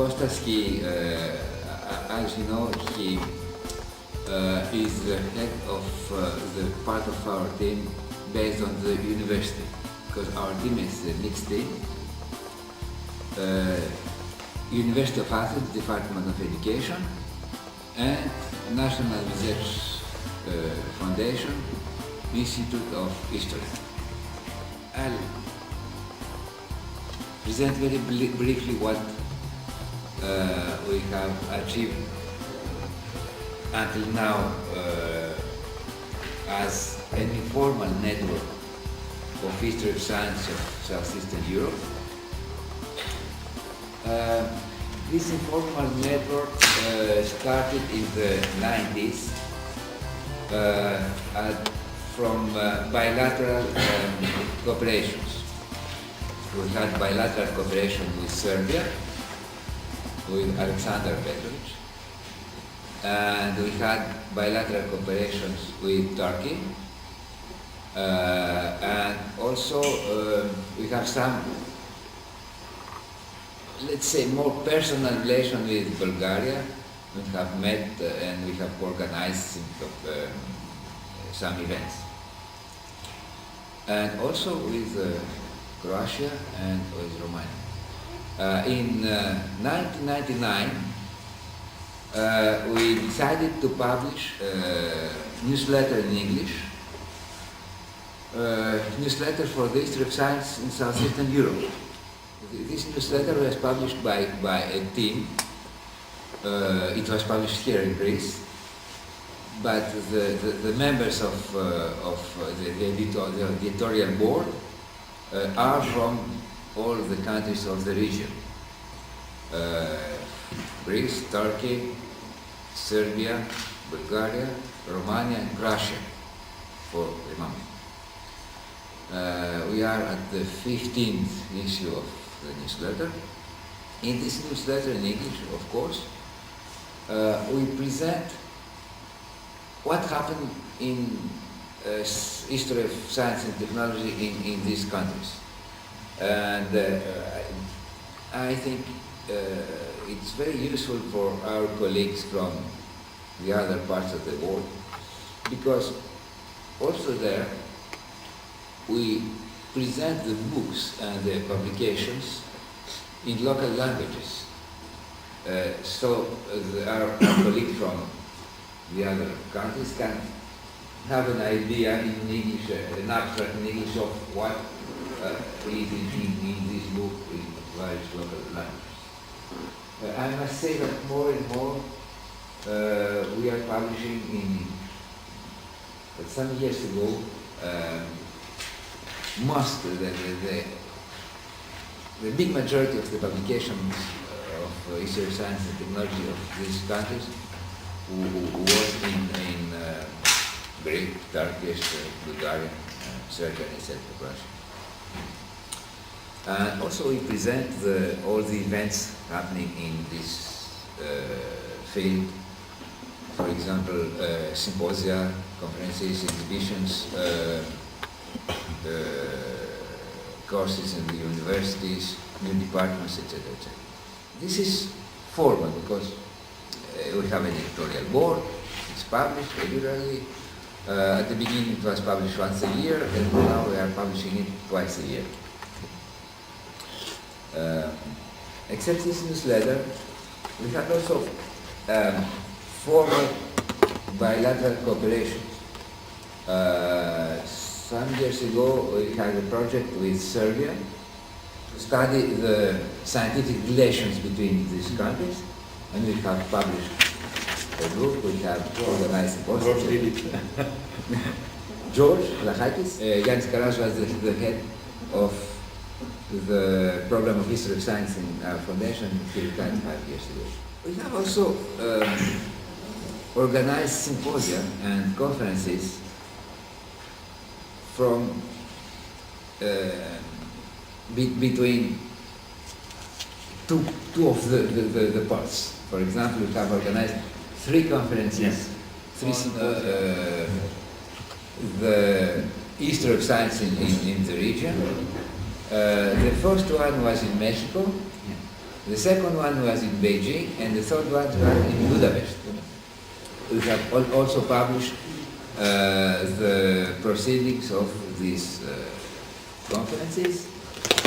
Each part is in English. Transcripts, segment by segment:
Kostas, he, as you know, he is the head of the part of our team based on the university, because our team is a mixed team. University of Athens, Department of Education, and National Research Foundation, Institute of History. I'll present very briefly what we have achieved until now as an informal network of history of science of Southeastern Europe. This informal network started in the 90s from bilateral cooperations. We had bilateral cooperation with Serbia, with Alexander Petrovic, and we had bilateral cooperations with Turkey, and also we have some, let's say, more personal relation with Bulgaria. We have met and we have organized some events. And also with Croatia and with Romania. In 1999, we decided to publish a newsletter in English, newsletter for the history of science in Southeastern Europe. This newsletter was published by a team. It was published here in Greece, but the members of the editorial board are from all the countries of the region. Greece, Turkey, Serbia, Bulgaria, Romania, and Russia, for the moment. We are at the 15th issue of the newsletter. In this newsletter in English, of course, we present what happened in history of science and technology in these countries. And I think it's very useful for our colleagues from the other parts of the world, because also there we present the books and the publications in local languages. So our colleagues from the other countries can have an idea in English, an abstract in English of what is in this book in various local languages. I must say that more and more we are publishing in English. But some years ago, the big majority of the publications of history of science and technology of these countries was in Greek, Turkish, Bulgarian, Serbian, etc. Russian. And also we present all the events happening in this field. For example, symposia, conferences, exhibitions, courses in the universities, new departments, etc., etc. This is formal because we have an editorial board, it's published regularly. At the beginning it was published once a year, and now we are publishing it twice a year. Except this newsletter, we have also formal bilateral cooperation. Some years ago we had a project with Serbia to study the scientific relations between these countries, and we have published a book, we have organized a poster. George Vlachakis, Yannis Karas was the head of the program of history of science in our foundation. He retired 5 years ago. We have also organized symposia and conferences from between two of the parts. For example, we have organized 3 conferences, the history of science in the region. The first one was in Mexico, The second one was in Beijing, and the third one was in Budapest. We have also published the proceedings of these conferences.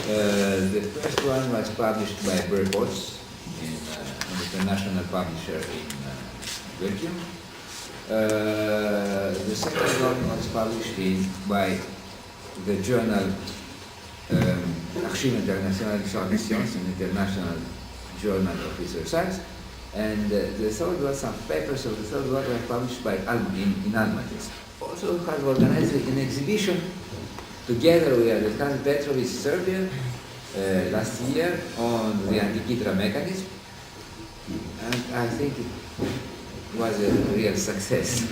The first one was published by Reports, an international publisher in Belgium. The second one was published by the journal Archives Internationales sur Sciences, an international journal of research science. And the third one, some papers of the third one were published by in Almaty. Also has organized an exhibition together with Alexander Petrovic, Serbia, last year on the Antikythera mechanism. And I think it was a real success.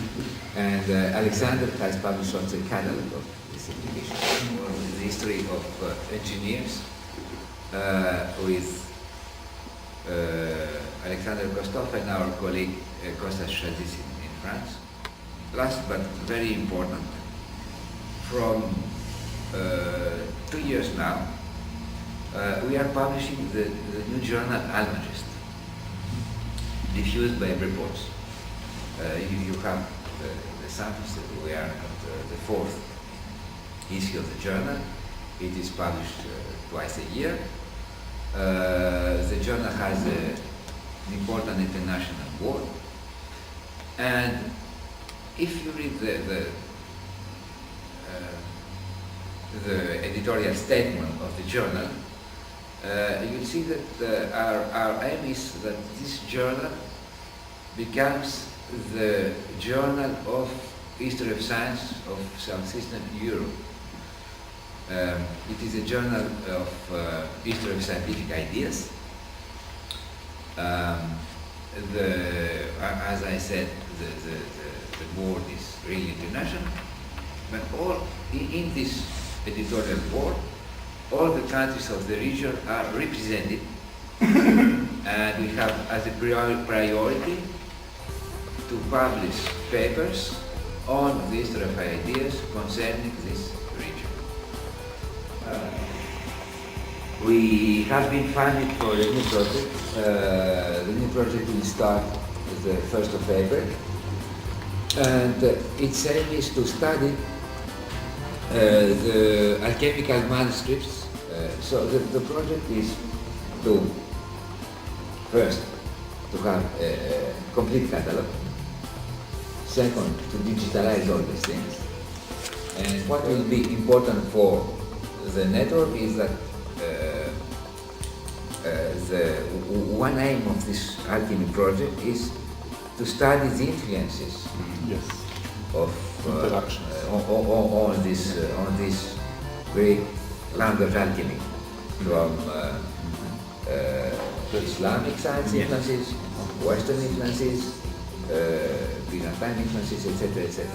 And Alexander has published also a catalog of this exhibition, the history of engineers with Alexander Kostov and our colleague Kostas Chazis in France. Last but very important, from 2 years now, we are publishing the new journal Almagist, diffused by Reports. You have the samples. We are at the fourth issue of the journal. It is published twice a year. The journal has an important international award, and if you read the editorial statement of the journal, you'll see that our aim is that this journal becomes the journal of history of science of Southeastern Europe. It is a journal of history of scientific ideas. As I said, the board is really international, but all in this editorial board, all the countries of the region are represented, and we have as a priority to publish papers on the history of ideas concerning this region. We have been funded for a new project. The new project will start the 1st of April, and its aim is to study the alchemical manuscripts. So the project is to first to have a complete catalog. Second, to digitalize all these things. And what will be important for the network is that the one aim of this alchemy project is to study the influences of on this great land of alchemy, from Islamic science influences, Western influences, Byzantine influences, etc., etc.